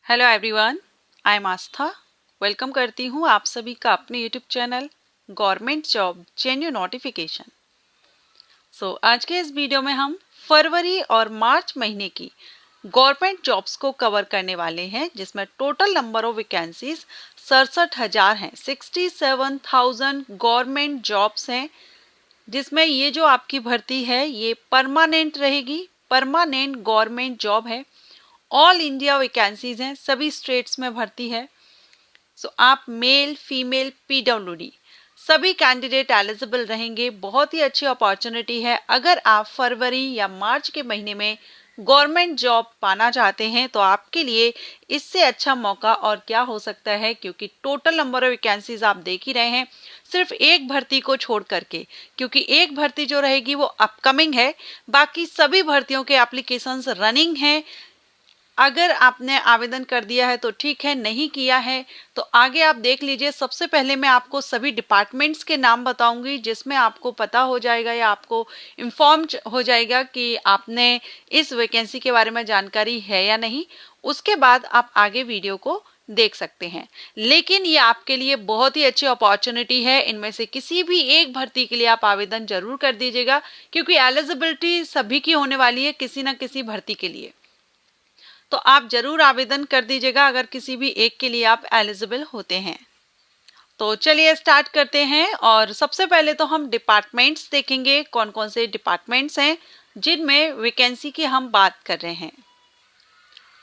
Hello everyone, I am Aastha. Welcome करती हूँ आप सभी का अपने YouTube channel government job genuine notification. आज के इस वीडियो में हम फरवरी और मार्च महीने की गवर्नमेंट जॉब्स को कवर करने वाले हैं, जिसमें टोटल नंबर ऑफ वैकेंसीज 67,000 हैं। 67,000 गवर्नमेंट जॉब्स हैं, जिसमें ये जो आपकी भर्ती है ये परमानेंट रहेगी। परमानेंट गवर्नमेंट जॉब है। ऑल इंडिया वैकेंसीज हैं, सभी स्टेट्स में भर्ती है। आप मेल फीमेल पीडब्ल्यूडी सभी कैंडिडेट एलिजिबल रहेंगे। बहुत ही अच्छी अपॉर्चुनिटी है। अगर आप फरवरी या मार्च के महीने में गवर्नमेंट जॉब पाना चाहते हैं तो आपके लिए इससे अच्छा मौका और क्या हो सकता है, क्योंकि टोटल नंबर ऑफ वैकेंसीज आप देख ही रहे हैं, सिर्फ एक भर्ती को छोड़ करके, क्योंकि एक भर्ती जो रहेगी वो अपकमिंग है। बाकी सभी भर्तियों के एप्लीकेशंस रनिंग हैं। अगर आपने आवेदन कर दिया है तो ठीक है, नहीं किया है तो आगे आप देख लीजिए। सबसे पहले मैं आपको सभी डिपार्टमेंट्स के नाम बताऊंगी, जिसमें आपको पता हो जाएगा या आपको इन्फॉर्म हो जाएगा कि आपने इस वैकेंसी के बारे में जानकारी है या नहीं। उसके बाद आप आगे वीडियो को देख सकते हैं। लेकिन ये आपके लिए बहुत ही अच्छी अपॉर्चुनिटी है। इनमें से किसी भी एक भर्ती के लिए आप आवेदन जरूर कर दीजिएगा, क्योंकि एलिजिबिलिटी सभी की होने वाली है किसी न किसी भर्ती के लिए। तो आप जरूर आवेदन कर दीजिएगा अगर किसी भी एक के लिए आप एलिजिबल होते हैं। तो चलिए स्टार्ट करते हैं। और सबसे पहले तो हम डिपार्टमेंट्स देखेंगे, कौन कौन से डिपार्टमेंट्स हैं जिनमें वैकेंसी की हम बात कर रहे हैं।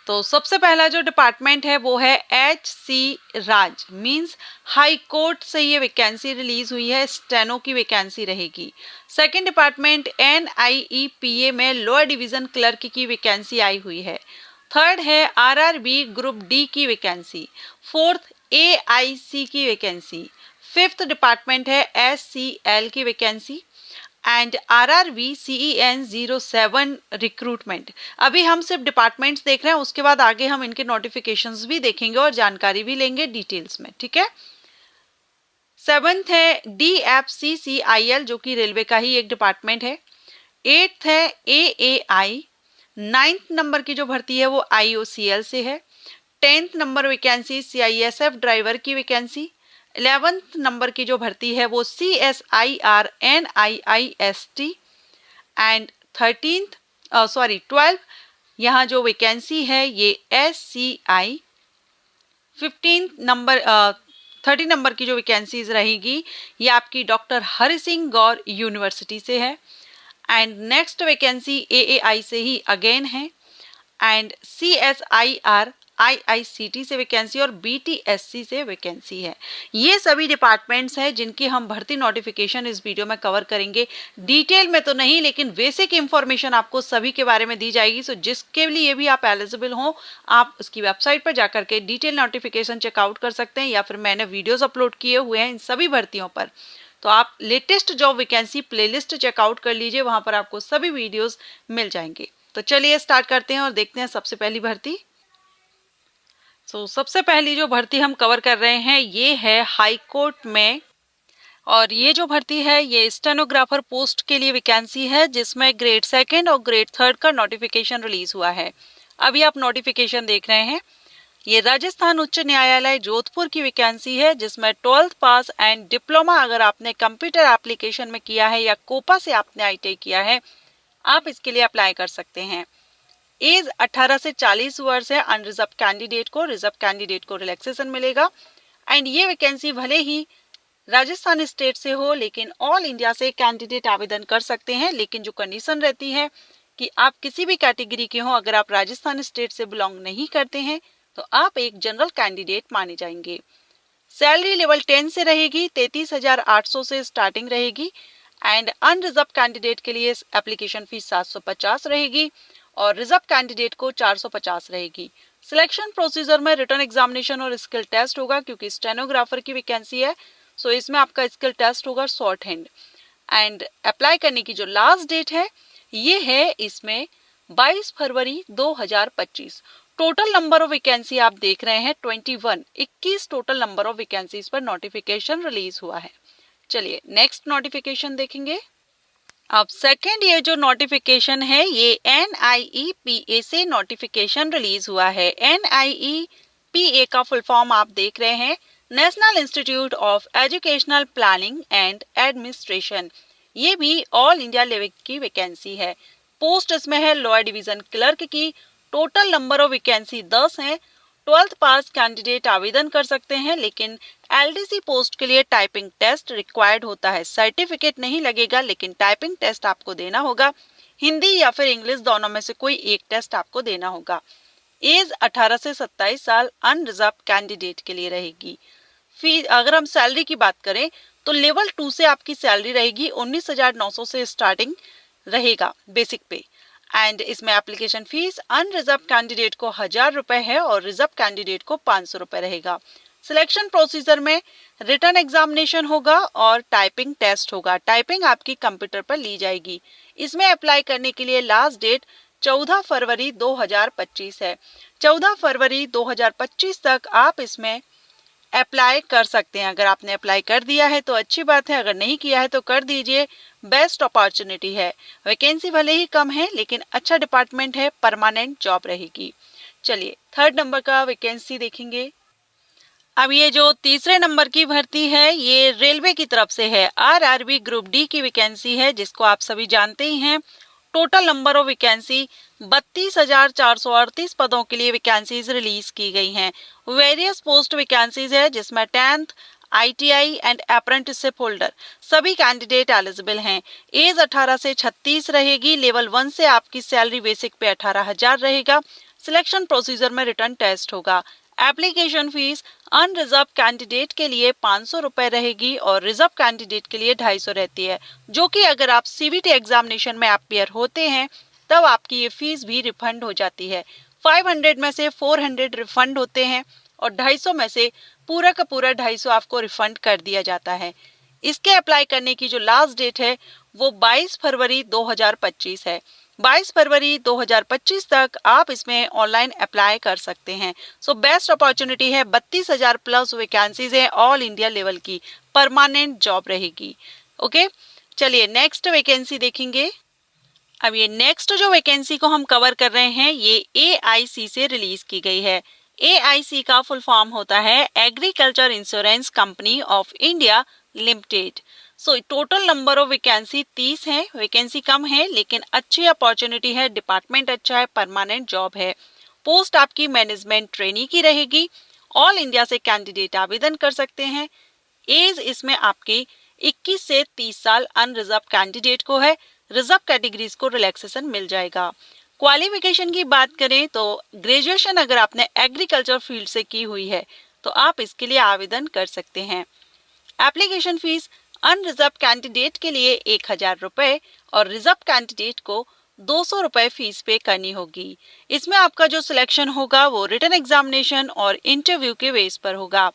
तो सबसे पहला जो डिपार्टमेंट है वो है HC राज, मींस हाई कोर्ट से ये वैकेंसी रिलीज हुई है। स्टेनो की वैकेंसी रहेगी। सेकंड डिपार्टमेंट NIEPA में लोअर डिवीजन क्लर्क की वैकेंसी आई हुई है। थर्ड है RRB ग्रुप D की वैकेंसी। फोर्थ AIC की वैकेंसी। फिफ्थ डिपार्टमेंट है SCL की vacancy and RRB CEN 07 recruitment. अभी हम सिर्फ डिपार्टमेंट्स देख रहे हैं, उसके बाद आगे हम इनके नोटिफिकेशंस भी देखेंगे और जानकारी भी लेंगे डिटेल्स में, ठीक है। सेवंथ है DFCCIL, जो कि रेलवे का ही एक डिपार्टमेंट है। एट्थ है AAI। नाइन्थ नंबर की जो भर्ती है वो IOCL से है। 10th number vacancy CISF driver की वैकेंसी। 11th नंबर की जो भर्ती है वो CSIR NIIST एंड 12th यहाँ जो वैकेंसी है ये SCI। 30 नंबर की जो वैकेंसीज रहेगी ये आपकी डॉक्टर हरि सिंह गौर यूनिवर्सिटी से है। एंड नेक्स्ट वैकेंसी AAI से ही अगेन है एंड CSIR IICT से वैकेंसी और BTSC से वैकेंसी है। ये सभी डिपार्टमेंट्स हैं जिनकी हम भर्ती नोटिफिकेशन इस वीडियो में कवर करेंगे। डिटेल में तो नहीं, लेकिन बेसिक इंफॉर्मेशन आपको सभी के बारे में दी जाएगी। सो जिसके लिए भी आप एलिजिबल हो, आप उसकी वेबसाइट पर जाकर के डिटेल नोटिफिकेशन चेकआउट कर सकते हैं, या फिर मैंने वीडियोज अपलोड किए हुए हैं इन सभी भर्तियों पर। तो आप latest job vacancy playlist check out कर लीजिए, वहां पर आपको सभी वीडियोस मिल जाएंगे। तो चलिए स्टार्ट करते हैं और देखते हैं सबसे पहली भर्ती। सबसे पहली जो भर्ती हम कवर कर रहे हैं ये है हाई कोर्ट में, और ये जो भर्ती है ये स्टेनोग्राफर पोस्ट के लिए वैकेंसी है, जिसमें ग्रेड 2 और ग्रेड 3 का नोटिफिकेशन रिलीज हुआ है। अभी आप नोटिफिकेशन देख रहे हैं। ये राजस्थान उच्च न्यायालय जोधपुर की वैकेंसी है, जिसमें 12th पास एंड डिप्लोमा अगर आपने कंप्यूटर एप्लीकेशन में किया है या कोपा से आपने ITI किया है, आप इसके लिए अप्लाई कर सकते हैं। एज 18 से 40 वर्ष है अनरिजर्व कैंडिडेट को। रिजर्व कैंडिडेट को रिलैक्सेशन मिलेगा। एंड ये वैकेंसी भले ही राजस्थान स्टेट से हो, लेकिन ऑल इंडिया से कैंडिडेट आवेदन कर सकते हैं। लेकिन जो कंडीशन रहती है कि आप किसी भी कैटेगरी के हो, अगर आप राजस्थान स्टेट से बिलोंग नहीं करते हैं तो आप एक जनरल कैंडिडेट माने जाएंगे। सैलरी लेवल 10 से रहेगी, 33,800 से स्टार्टिंग रहेगी। एंड अनरिजर्व कैंडिडेट के लिए एप्लीकेशन फीस 750 रहेगी और रिजर्व कैंडिडेट को 450 रहेगी। सिलेक्शन प्रोसीजर में रिटन एग्जामिनेशन और स्किल टेस्ट होगा, क्योंकि स्टेनोग्राफर की वैकेंसी है। इसमें आपका स्किल टेस्ट होगा शॉर्ट हैंड। एंड अप्लाई करने की जो लास्ट डेट है ये है इसमें 22 फरवरी 2025। टोटल नंबर ऑफ वैकेंसी आप देख रहे हैं 21 टोटल नंबर ऑफ वैकेंसीज पर नोटिफिकेशन रिलीज हुआ है। चलिए नेक्स्ट नोटिफिकेशन देखेंगे। अब सेकेंड ये जो नोटिफिकेशन है ये NIEPA से नोटिफिकेशन रिलीज हुआ है। NIEPA का फुल फॉर्म आप देख रहे हैं, national institute of educational planning and administration. ये भी ऑल इंडिया लेवल की वैकेंसी है। पोस्ट इसमें है लोअर डिवीजन क्लर्क की। टोटल नंबर ऑफ वैकेंसी 10 है। 12th पास कैंडिडेट आवेदन कर सकते हैं, लेकिन LDC पोस्ट के लिए टाइपिंग टेस्ट रिक्वायर्ड होता है। सर्टिफिकेट नहीं लगेगा, लेकिन टाइपिंग टेस्ट आपको देना होगा। हिंदी या फिर इंग्लिश दोनों में से कोई एक टेस्ट आपको देना होगा। एज 18 से 27 साल अनरिजर्व कैंडिडेट के लिए रहेगी। फीस अगर हम सैलरी की बात करें तो लेवल 2 से आपकी सैलरी रहेगी 19,900 से स्टार्टिंग रहेगा बेसिक पे। एंड इसमें एप्लीकेशन फीस अनरिजर्व कैंडिडेट को 1,000 रुपए है और रिजर्व कैंडिडेट को 500 रुपए रहेगा। सिलेक्शन प्रोसीजर में रिटन एग्जामिनेशन होगा और टाइपिंग टेस्ट होगा। टाइपिंग आपकी कंप्यूटर पर ली जाएगी। इसमें अप्लाई करने के लिए लास्ट डेट 14 फरवरी 2025 है। 14 फरवरी 2025 तक आप इसमें अप्लाई कर सकते हैं। अगर आपने अप्लाई कर दिया है तो अच्छी बात है, अगर नहीं किया है तो कर दीजिए। बेस्ट अपॉर्चुनिटी है। वैकेंसी भले ही कम है, लेकिन अच्छा डिपार्टमेंट है, परमानेंट जॉब रहेगी। चलिए थर्ड नंबर का वैकेंसी देखेंगे। अब ये जो तीसरे नंबर की भर्ती है ये रेलवे की तरफ से है। RRB ग्रुप डी की वैकेंसी है, जिसको आप सभी जानते ही हैं। टोटल नंबर ऑफ वैकेंसी 32,438 पदों के लिए वैकेंसीज रिलीज की गई हैं। वेरियस पोस्ट वैकेंसीज है, जिसमें 10th ITI and apprenticeship holder सभी कैंडिडेट एलिजिबल हैं। एज 18 से 36 रहेगी। लेवल 1 से आपकी सैलरी बेसिक पे 18,000 रहेगा। सिलेक्शन प्रोसीजर में रिटन टेस्ट होगा। एप्लीकेशन फीस अनरिजर्व कैंडिडेट के लिए 500 रुपए रहेगी और रिजर्व कैंडिडेट के लिए 250 रहती है, जो कि अगर आप CBT एग्जामिनेशन में अपियर होते हैं तब आपकी ये फीस भी रिफंड हो जाती है। 500 में से 400 रिफंड होते हैं और 250 में से पूरा का पूरा 250 आपको रिफंड कर दिया जाता है। इसके अप्लाई करने की जो लास्ट डेट है वो 22 फरवरी 2025 है। 22 फरवरी 2025 तक आप इसमें ऑनलाइन अप्लाई कर सकते हैं। सो बेस्ट अपॉर्चुनिटी है। 32,000 प्लस वैकेंसीज है, ऑल इंडिया लेवल की, परमानेंट जॉब रहेगी। ओके, चलिए नेक्स्ट वैकेंसी देखेंगे। अब ये नेक्स्ट जो वैकेंसी को हम कवर कर रहे हैं ये AIC से रिलीज की गई है। AIC का फुल फॉर्म होता है agriculture insurance company of India limited. So total number of vacancy 30 है। वैकेंसी कम है, लेकिन अच्छी अपॉर्चुनिटी है, डिपार्टमेंट अच्छा है, परमानेंट जॉब है। पोस्ट आपकी मैनेजमेंट ट्रेनी की रहेगी। ऑल इंडिया से कैंडिडेट आवेदन कर सकते हैं। एज इसमें आपकी 21 से 30 साल अनरिजर्व कैंडिडेट को है। रिजर्व कैटेगरीज को रिलैक्सेशन मिल जाएगा। क्वालिफिकेशन की बात करें तो ग्रेजुएशन अगर आपने एग्रीकल्चर फील्ड से की हुई है तो आप इसके लिए आवेदन कर सकते हैं। एप्लीकेशन फीस अनरिजर्व कैंडिडेट के लिए 1,000 रुपए और रिजर्व कैंडिडेट को 200 रुपए फीस पे करनी होगी। इसमें आपका जो सिलेक्शन होगा वो रिटन एग्जामिनेशन और इंटरव्यू के बेस पर होगा।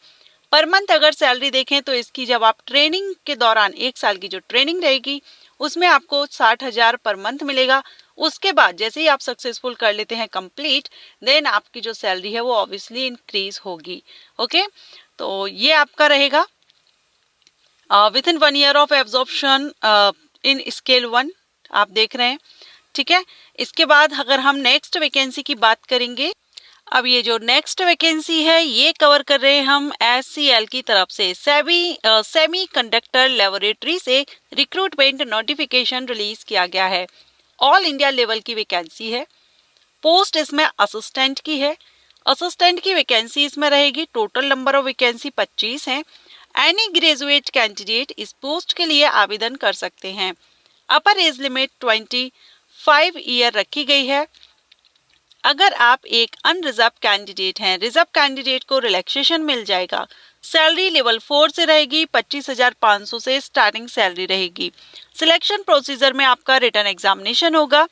पर मंथ अगर सैलरी देखें तो इसकी जब आप ट्रेनिंग के दौरान 1 साल की जो ट्रेनिंग रहेगी उसमें आपको 60,000 पर मंथ मिलेगा। उसके बाद जैसे ही आप सक्सेसफुल कर लेते हैं कंप्लीट, देन आपकी जो सैलरी है वो ऑब्वियसली इंक्रीज होगी। ओके, तो ये आपका रहेगा with in 1 year of absorption in scale 1 आप देख रहे हैं। ठीक है, इसके बाद अगर हम नेक्स्ट वैकेंसी की बात करेंगे। अब ये जो नेक्स्ट वैकेंसी है ये कवर कर रहे हैं हम SCL की तरफ से। सेमी कंडक्टर लेबोरेटरी से रिक्रूटमेंट नोटिफिकेशन रिलीज किया गया है। ऑल इंडिया लेवल की वैकेंसी है। पोस्ट इसमें असिस्टेंट की है। असिस्टेंट की वैकेंसी इसमें रहेगी। टोटल नंबर ऑफ वैकेंसी 25 है। एनी ग्रेजुएट कैंडिडेट इस पोस्ट के लिए आवेदन कर सकते हैं। अपर एज लिमिट 25 ईयर रखी गई है। अगर आप एक अनरिजर्व कैंडिडेट हैं, रिजर्व कैंडिडेट को रिलैक्सेशन मिल जाएगा। सैलरी लेवल 4 से रहेगी। 25,500 से स्टार्टिंग सैलरी रहेगी। सिलेक्शन प्रोसीजर में आपका रिटन एग्जामिनेशन होगा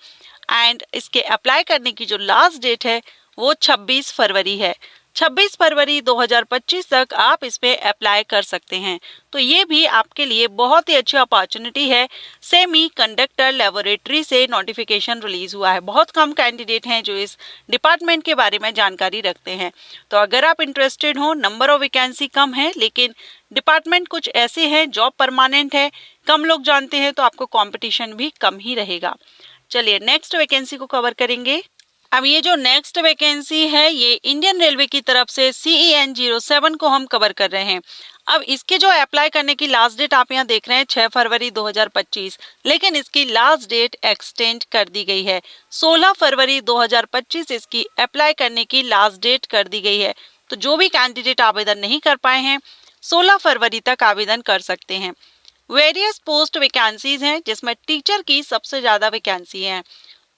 एंड इसके अप्लाई करने की जो लास्ट डेट है वो 26 फरवरी है। 26 फरवरी 2025 तक आप इस पे अप्लाई कर सकते हैं। तो ये भी आपके लिए बहुत ही अच्छी अपॉर्चुनिटी है। सेमी कंडक्टर लेबोरेटरी से नोटिफिकेशन रिलीज हुआ है। बहुत कम कैंडिडेट हैं जो इस डिपार्टमेंट के बारे में जानकारी रखते हैं। तो अगर आप इंटरेस्टेड हो, नंबर ऑफ वैकेंसी कम है लेकिन डिपार्टमेंट कुछ ऐसे हैं, जॉब परमानेंट है, कम लोग जानते हैं तो आपको कंपटीशन भी कम ही रहेगा। चलिए नेक्स्ट वैकेंसी को कवर करेंगे। अब ये जो नेक्स्ट वैकेंसी है ये इंडियन रेलवे की तरफ से CEN 07 को हम कवर कर रहे हैं। अब इसके जो अप्लाई करने की लास्ट डेट आप यहाँ देख रहे हैं 6 फरवरी 2025, लेकिन इसकी लास्ट डेट एक्सटेंड कर दी गई है। 16 फरवरी 2025 इसकी अप्लाई करने की लास्ट डेट कर दी गई है। तो जो भी कैंडिडेट आवेदन नहीं कर पाए हैं 16 फरवरी तक आवेदन कर सकते हैं। वेरियस पोस्ट वैकेंसीज हैं जिसमें टीचर की सबसे ज्यादा वैकेंसी है।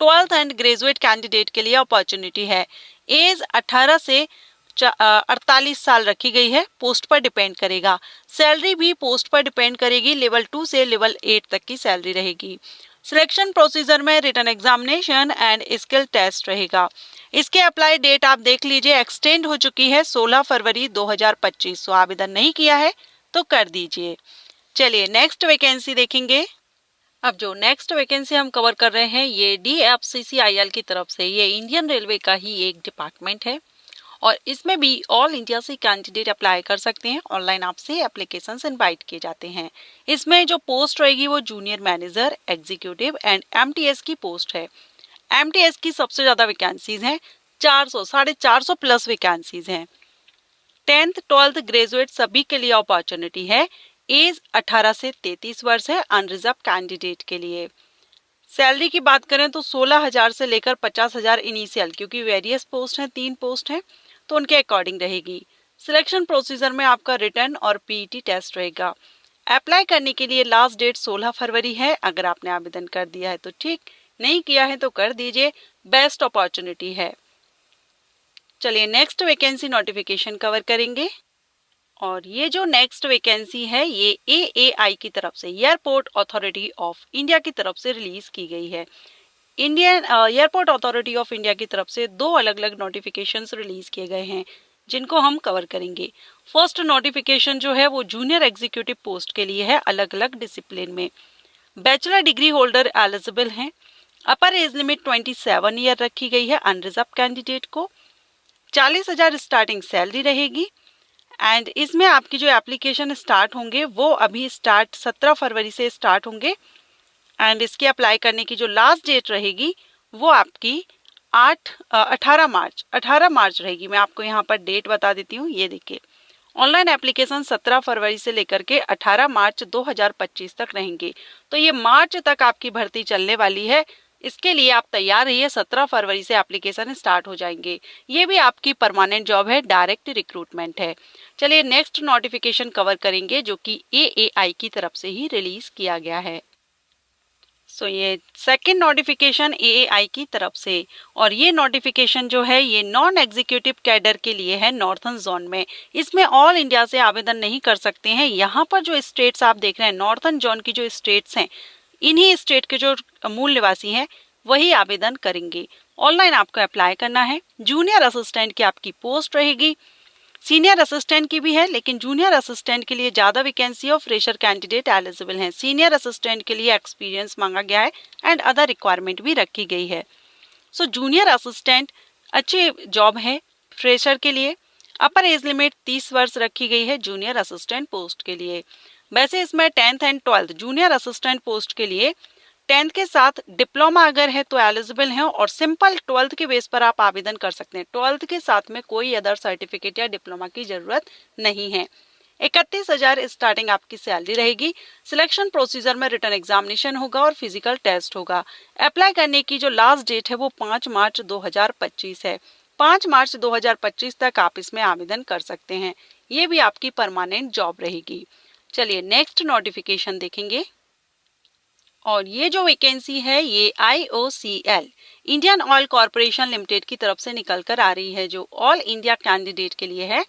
12th एंड ग्रेजुएट कैंडिडेट के लिए अपॉर्चुनिटी है। एज 18 से 48 साल रखी गई है। पोस्ट पर डिपेंड करेगा। सैलरी भी पोस्ट पर डिपेंड करेगी। लेवल 2 से लेवल 8 तक की सैलरी रहेगी। सिलेक्शन प्रोसीजर में written examination and skill test रहेगा। इसके अप्लाई डेट आप देख लीजिए एक्सटेंड हो चुकी है 16 फरवरी 2025। तो आवेदन नहीं किया है तो कर दीजिए। चलिए नेक्स्ट वैकेंसी देखेंगे। अब जो नेक्स्ट वैकेंसी हम कवर कर रहे हैं ये DFCCIL की तरफ से, ये इंडियन रेलवे का ही एक डिपार्टमेंट है और इसमें भी ऑल इंडिया से कैंडिडेट अप्लाई कर सकते हैं। ऑनलाइन आपसे एप्लीकेशंस इनवाइट किए जाते हैं। इसमें जो पोस्ट रहेगी वो junior manager, executive and MTS की पोस्ट है। MTS की सबसे ज्यादा वैकेंसीज हैं, 450 प्लस वैकेंसीज हैं। 10th 12th ग्रेजुएट सभी के लिए अपॉर्चुनिटी है। एज 18 से 33 वर्ष है अनरिजर्व कैंडिडेट के लिए। सैलरी की बात करें तो 16,000 से लेकर 50,000 इनिशियल, क्योंकि वेरियस पोस्ट हैं, 3 पोस्ट हैं तो उनके अकॉर्डिंग रहेगी। सिलेक्शन प्रोसीजर में आपका रिटर्न और PET टेस्ट रहेगा। अप्लाई करने के लिए लास्ट डेट 16 फरवरी है। अगर आपने आवेदन कर दिया है तो ठीक, नहीं किया है तो कर दीजिए, बेस्ट अपॉर्चुनिटी है। चलिए नेक्स्ट वैकेंसी नोटिफिकेशन कवर करेंगे और ये जो नेक्स्ट वैकेंसी है ये AAI की तरफ से, एयरपोर्ट अथॉरिटी ऑफ इंडिया की तरफ से रिलीज की गई है। Indian airport authority of India की तरफ से 2 अलग अलग नोटिफिकेशंस रिलीज किए गए हैं जिनको हम कवर करेंगे। फर्स्ट नोटिफिकेशन जो है वो जूनियर एग्जीक्यूटिव पोस्ट के लिए है, अलग अलग डिसिप्लिन में। बैचलर डिग्री होल्डर एलिजिबल हैं। अपर एज लिमिट 27 ईयर रखी गई है अनरिजर्व कैंडिडेट को। 40,000 स्टार्टिंग सैलरी रहेगी एंड इसमें आपकी जो एप्लीकेशन स्टार्ट होंगे वो अभी 17 फरवरी से स्टार्ट होंगे एंड इसके अप्लाई करने की जो लास्ट डेट रहेगी वो आपकी 18 मार्च रहेगी। मैं आपको यहाँ पर डेट बता देती हूँ, ये देखिए। ऑनलाइन एप्लीकेशन 17 फरवरी से लेकर के 18 मार्च 2025 तक रहेंगे। तो ये मार्च तक आपकी भर्ती चलने वाली है। इसके लिए आप तैयार रहिए, 17 फरवरी से एप्लीकेशन स्टार्ट हो जाएंगे। ये भी आपकी परमानेंट जॉब है, डायरेक्ट रिक्रूटमेंट है। चलिए नेक्स्ट नोटिफिकेशन कवर करेंगे जो कि AAI की तरफ से ही रिलीज किया गया है। सो ये सेकेंड नोटिफिकेशन AAI की तरफ से, और ये नोटिफिकेशन जो है ये नॉन एग्जीक्यूटिव कैडर के लिए है नॉर्थर्न जोन में। इसमें ऑल इंडिया से आवेदन नहीं कर सकते हैं। यहाँ पर जो स्टेट्स आप देख रहे हैं नॉर्थर्न जोन की जो स्टेट्स हैं, इन्हीं स्टेट के जो मूल निवासी हैं वही आवेदन करेंगे। ऑनलाइन आपको अप्लाई करना है। जूनियर असिस्टेंट की आपकी पोस्ट रहेगी। सीनियर असिस्टेंट की भी है, लेकिन जूनियर असिस्टेंट के लिए ज़्यादा वैकेंसी और फ्रेशर कैंडिडेट एलिजिबल हैं। सीनियर असिस्टेंट के लिए एक्सपीरियंस मांगा गया है एंड अदर रिक्वायरमेंट भी रखी गई है। सो जूनियर असिस्टेंट अच्छी जॉब है फ्रेशर के लिए। अपर एज लिमिट 30 वर्ष रखी गई है जूनियर असिस्टेंट पोस्ट के लिए। वैसे इसमें 10th and 12th junior assistant post के लिए 10th के साथ डिप्लोमा अगर है तो एलिजिबल है और सिंपल 12th के बेस पर आप आवेदन कर सकते हैं। 12th के साथ में कोई अदर सर्टिफिकेट या डिप्लोमा की जरूरत नहीं है। 31,000 स्टार्टिंग आपकी सैलरी रहेगी। सिलेक्शन प्रोसीजर में रिटन एग्जामिनेशन होगा और फिजिकल टेस्ट होगा। अप्लाई करने की जो लास्ट डेट है वो 5 मार्च 2025 है। 5 मार्च 2025 तक आप इसमें आवेदन कर सकते हैं। ये भी आपकी परमानेंट जॉब रहेगी। चलिए नेक्स्ट नोटिफिकेशन देखेंगे और ये जो वैकेंसी है ये IOCL Indian oil corporation limited की तरफ से निकल कर आ रही है, जो ऑल इंडिया कैंडिडेट के लिए है,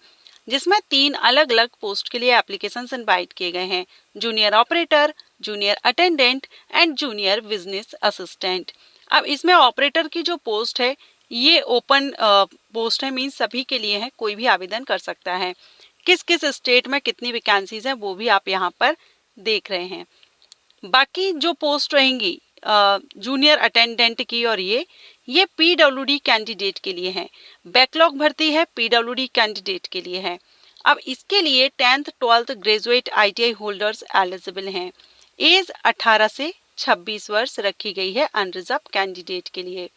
जिसमें 3 अलग अलग पोस्ट के लिए एप्लीकेशंस इनवाइट किए गए हैं। Junior operator, junior attendant and junior business assistant. अब इसमें ऑपरेटर की जो पोस्ट है ये ओपन पोस्ट है, मीन्स सभी के लिए है, कोई भी आवेदन कर सकता है। किस किस स्टेट में कितनी वैकेंसीज हैं वो भी आप यहाँ पर देख रहे हैं। बाकी जो पोस्ट रहेंगी जूनियर अटेंडेंट की और ये PWD कैंडिडेट के लिए है। बैकलॉग भर्ती है, PWD कैंडिडेट के लिए है। अब इसके लिए 10th 12th graduate ITI holders eligible हैं। एज 18 से 26 वर्ष रखी गई है अनरिजर्व कैंडिडेट के लिए।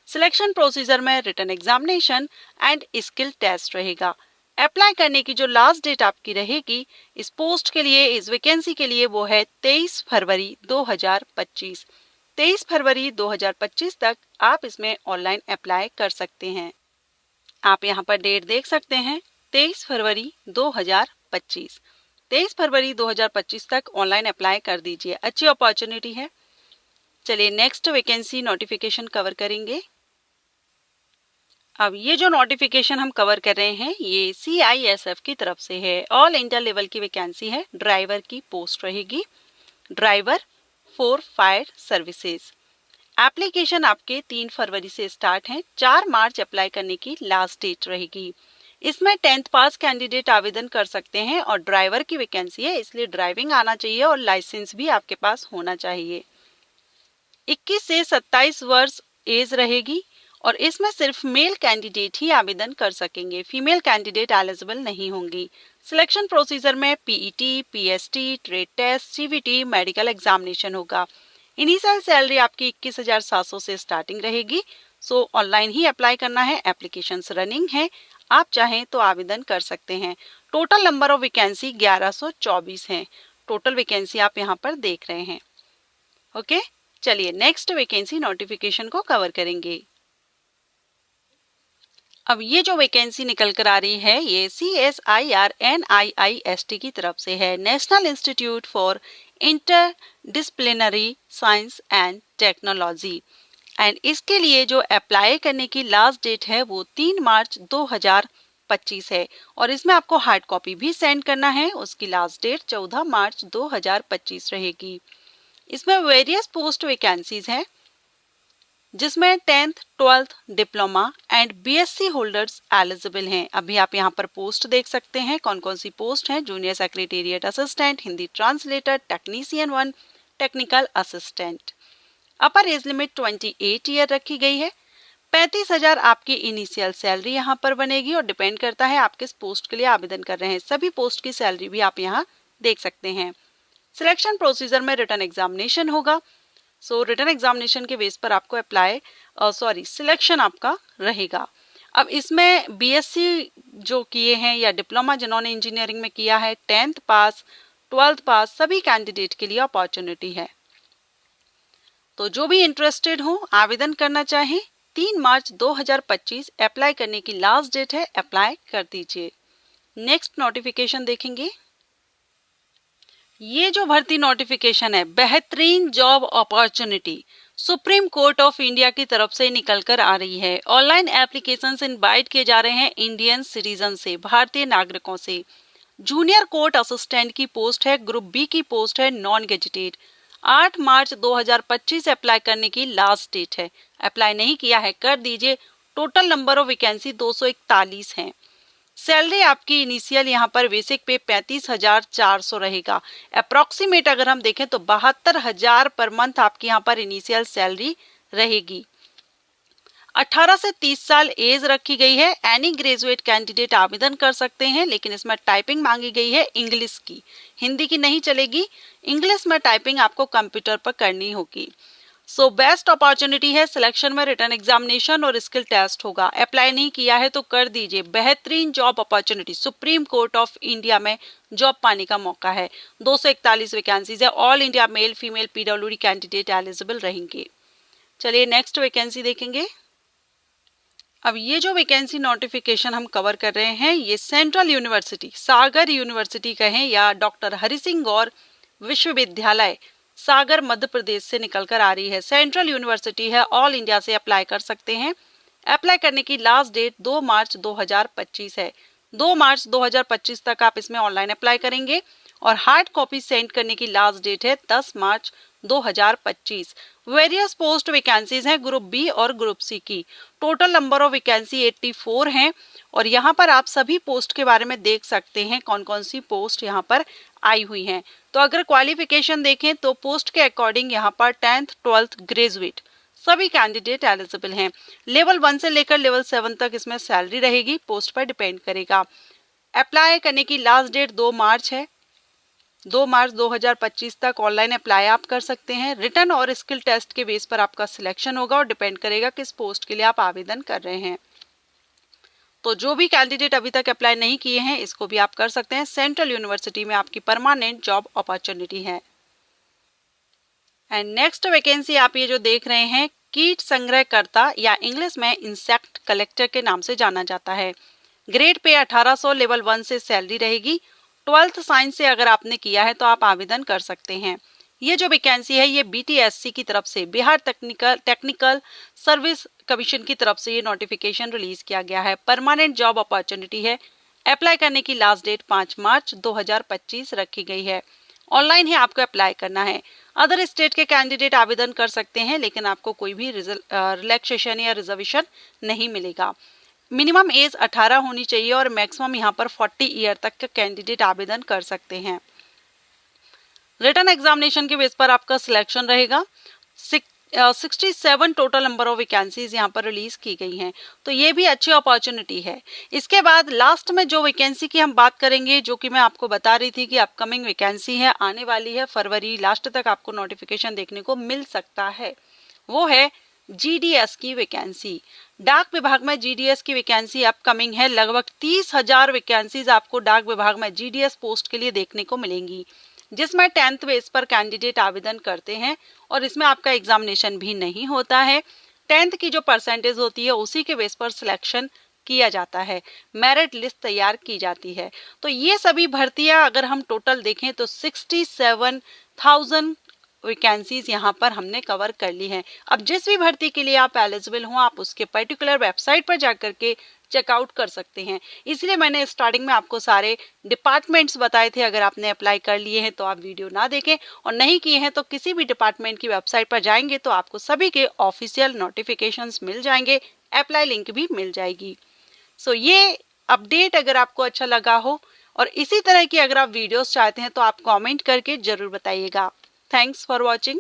सिलेक्शन प्रोसीजर में written examination and skill test रहेगा। अप्लाई करने की जो लास्ट डेट आपकी रहेगी इस पोस्ट के लिए, इस वैकेंसी के लिए, वो है 23 फरवरी 2025। 23 फरवरी 2025 तक आप इसमें ऑनलाइन अप्लाई कर सकते हैं। आप यहाँ पर डेट देख सकते हैं 23 फरवरी 2025। 23 फरवरी 2025 तक ऑनलाइन अप्लाई कर दीजिए, अच्छी अपॉर्चुनिटी है। चलिए नेक्स्ट वैकेंसी नोटिफिकेशन कवर करेंगे। अब ये जो नोटिफिकेशन हम कवर कर रहे हैं ये CISF की तरफ से है। ऑल इंडिया लेवल की वैकेंसी है, ड्राइवर की पोस्ट रहेगी, driver for fire services. Application आपके 3 फरवरी से स्टार्ट है, 4 मार्च अप्लाई करने की लास्ट डेट रहेगी। इसमें 10th पास कैंडिडेट आवेदन कर सकते हैं और ड्राइवर की वैकेंसी है, इसलिए ड्राइविंग आना चाहिए और लाइसेंस भी आपके पास होना चाहिए। 21 से 27 वर्ष एज रहेगी और इसमें सिर्फ मेल कैंडिडेट ही आवेदन कर सकेंगे, फीमेल कैंडिडेट एलिजिबल नहीं होंगी। सिलेक्शन प्रोसीजर में PET, PST, trade test, CVT, medical examination होगा। इनिशियल सैलरी आपकी 21,700 से स्टार्टिंग रहेगी। सो ऑनलाइन ही अप्लाई करना है, एप्लीकेशंस रनिंग है, आप चाहें तो आवेदन कर सकते हैं। टोटल नंबर ऑफ वैकेंसी 1124 है। टोटल वैकेंसी आप यहाँ पर देख रहे हैं। ओके, चलिए नेक्स्ट वैकेंसी नोटिफिकेशन को कवर करेंगे। अब ये जो वैकेंसी निकल कर आ रही है ये CSIR NIIST की तरफ से है, national institute for interdisciplinary science and technology. And इसके लिए जो अप्लाई करने की लास्ट डेट है वो 3 मार्च 2025 है और इसमें आपको हार्ड कॉपी भी सेंड करना है। उसकी लास्ट डेट 14 मार्च 2025 रहेगी। इसमें वेरियस पोस्ट वैकेंसीज हैं जिसमें 10th, 12th diploma and BSc holders eligible हैं। अभी आप यहाँ पर पोस्ट देख सकते हैं कौन कौन सी पोस्ट हैं। Junior secretariat assistant, Hindi translator, technician 1, technical assistant. अपर एज लिमिट 28 ईयर रखी गई है। 35,000 आपकी इनिशियल सैलरी यहाँ पर बनेगी और डिपेंड करता है आप किस पोस्ट के लिए आवेदन कर रहे हैं। सभी पोस्ट की सैलरी भी आप यहाँ देख सकते हैं। सिलेक्शन प्रोसीजर में रिटन एग्जामिनेशन होगा। सो रिटन एग्जामिनेशन के बेस पर आपको सिलेक्शन आपका रहेगा। अब इसमें BSc जो किए हैं या डिप्लोमा जिन्होंने इंजीनियरिंग में किया है, 10th पास, 12th पास, सभी कैंडिडेट के लिए अपॉर्चुनिटी है। तो जो भी इंटरेस्टेड हो आवेदन करना चाहें 3 मार्च 2025 अप्लाई करने की लास्ट डेट है, अप्लाई कर दीजिए। नेक्स्ट नोटिफिकेशन देखेंगे। ये जो भर्ती नोटिफिकेशन है बेहतरीन job opportunity supreme court of India की तरफ से निकल कर आ रही है। ऑनलाइन एप्लीकेशन इनवाइट किए जा रहे हैं इंडियन सिटीजन से, भारतीय नागरिकों से। जूनियर कोर्ट असिस्टेंट की पोस्ट है, ग्रुप B की पोस्ट है, नॉन गेजेटेड। 8 मार्च 2025 अप्लाई करने की लास्ट डेट है। अप्लाई नहीं किया है कर दीजिए। टोटल नंबर ऑफ वैकेंसी 241 है। सैलरी आपकी इनिशियल यहाँ पर बेसिक पे 35,400 रहेगा। अप्रोक्सीमेट अगर हम देखें तो 72,000 पर मंथ आपकी यहाँ पर इनिशियल सैलरी रहेगी। 18 से 30 साल एज रखी गई है। एनी ग्रेजुएट कैंडिडेट आवेदन कर सकते हैं, लेकिन इसमें टाइपिंग मांगी गई है इंग्लिश की, हिंदी की नहीं चलेगी। इंग्लिश में टाइपिंग आपको कंप्यूटर पर करनी होगी। सो बेस्ट अपॉर्चुनिटी है। सिलेक्शन में रिटन एग्जामिनेशन और स्किल टेस्ट होगा। अप्लाई नहीं किया है तो कर दीजिए। बेहतरीन job opportunity, supreme court of India में जॉब पाने का मौका है। 241 वैकेंसीज है। All India male female PWD candidate eligible रहेंगे। चलिए नेक्स्ट वैकेंसी देखेंगे। अब ये जो वैकेंसी नोटिफिकेशन हम कवर कर रहे हैं ये सेंट्रल यूनिवर्सिटी, सागर यूनिवर्सिटी कहें या डॉक्टर हरि सिंह गौर विश्वविद्यालय सागर मध्य प्रदेश से निकल कर आ रही है। सेंट्रल यूनिवर्सिटी है, ऑल इंडिया से अप्लाई कर सकते हैं। अप्लाई करने की लास्ट डेट 2 मार्च 2025 है। 2 मार्च 2025 तक आप इसमें ऑनलाइन अप्लाई करेंगे और हार्ड कॉपी सेंड करने की लास्ट डेट है 10 मार्च 2025। वेरियस पोस्ट वैकेंसीज हैं ग्रुप B और ग्रुप C की। टोटल नंबर ऑफ वैकेंसी 84 हैं और यहाँ पर आप सभी पोस्ट के बारे में देख सकते हैं कौन कौन सी पोस्ट यहाँ पर आई हुई हैं। तो अगर क्वालिफिकेशन देखें तो पोस्ट के अकॉर्डिंग यहाँ पर 10th, 12th ग्रेजुएट सभी कैंडिडेट एलिजिबल हैं। लेवल 1 से लेकर लेवल 7 तक इसमें सैलरी रहेगी, पोस्ट पर डिपेंड करेगा। अप्लाई करने की लास्ट डेट 2 मार्च है। 2 मार्च 2025 तक ऑनलाइन अप्लाई आप कर सकते हैं। रिटन और स्किल टेस्ट के बेस पर आपका सिलेक्शन होगा और डिपेंड करेगा किस पोस्ट के लिए आप आवेदन कर रहे हैं। तो जो भी कैंडिडेट अभी तक अप्लाई नहीं किए हैं इसको भी आप कर सकते हैं। सेंट्रल यूनिवर्सिटी में आपकी परमानेंट जॉब अपॉर्चुनिटी है। एंड नेक्स्ट वैकेंसी आप ये जो देख रहे हैं, कीट संग्रहकर्ता या इंग्लिश में इंसेक्ट कलेक्टर के नाम से जाना जाता है। ग्रेड पे 1800, लेवल 1 से सैलरी रहेगी। 12th साइंस से अगर आपने किया है तो आप आवेदन कर सकते हैं। ये जो वैकेंसी है ये BTSC की तरफ से, बिहार टेक्निकल सर्विस कमीशन की तरफ से ये नोटिफिकेशन रिलीज किया गया है। परमानेंट जॉब अपॉर्चुनिटी है। अप्लाई करने की लास्ट डेट 5 मार्च 2025 रखी गई है। ऑनलाइन ही आपको अप्लाई करना है। अदर स्टेट के कैंडिडेट आवेदन कर सकते हैं लेकिन आपको कोई भी रिलैक्सेशन या रिजर्वेशन नहीं मिलेगा। मिनिमम एज 18 होनी चाहिए और मैक्सिमम यहाँ पर 40 ईयर तक के कैंडिडेट आवेदन कर सकते हैं। रिटन एग्जामिनेशन के बेस पर आपका सिलेक्शन रहेगा। 67 टोटल नंबर ऑफ वैकेंसीज यहाँ पर रिलीज की गई हैं, तो ये भी अच्छी अपॉर्चुनिटी है। इसके बाद लास्ट में जो वैकेंसी की हम बात करेंगे, जो कि मैं आपको बता रही थी कि अपकमिंग वैकेंसी है, आने वाली है, फरवरी लास्ट तक आपको नोटिफिकेशन देखने को मिल सकता है, वो है GDS की वैकेंसी। डाक विभाग में GDS की वैकेंसी अपकमिंग है। लगभग 30,000 वैकेंसीज आपको डाक विभाग में GDS पोस्ट के लिए देखने को मिलेंगी, जिसमें 10th बेस पर कैंडिडेट आवेदन करते हैं और इसमें आपका एग्जामिनेशन भी नहीं होता है। 10th की जो परसेंटेज होती है उसी के बेस पर सिलेक्शन किया जाता है, मेरिट लिस्ट तैयार की जाती है। तो ये सभी भर्तियां अगर हम टोटल देखें तो 67,000 वैकेंसीज यहाँ पर हमने कवर कर ली हैं। अब जिस भी भर्ती के लिए आप एलिजिबल हो आप उसके पर्टिकुलर वेबसाइट पर जाकर के चेकआउट कर सकते हैं। इसलिए मैंने स्टार्टिंग में आपको सारे डिपार्टमेंट्स बताए थे। अगर आपने अप्लाई कर लिए हैं तो आप वीडियो ना देखें, और नहीं किए हैं तो किसी भी डिपार्टमेंट की वेबसाइट पर जाएंगे तो आपको सभी के ऑफिशियल नोटिफिकेशंस मिल जाएंगे, अप्लाई लिंक भी मिल जाएगी। सो ये अपडेट अगर आपको अच्छा लगा हो और इसी तरह की अगर आप वीडियोस चाहते हैं तो आप कमेंट करके जरूर बताइएगा। Thanks for watching.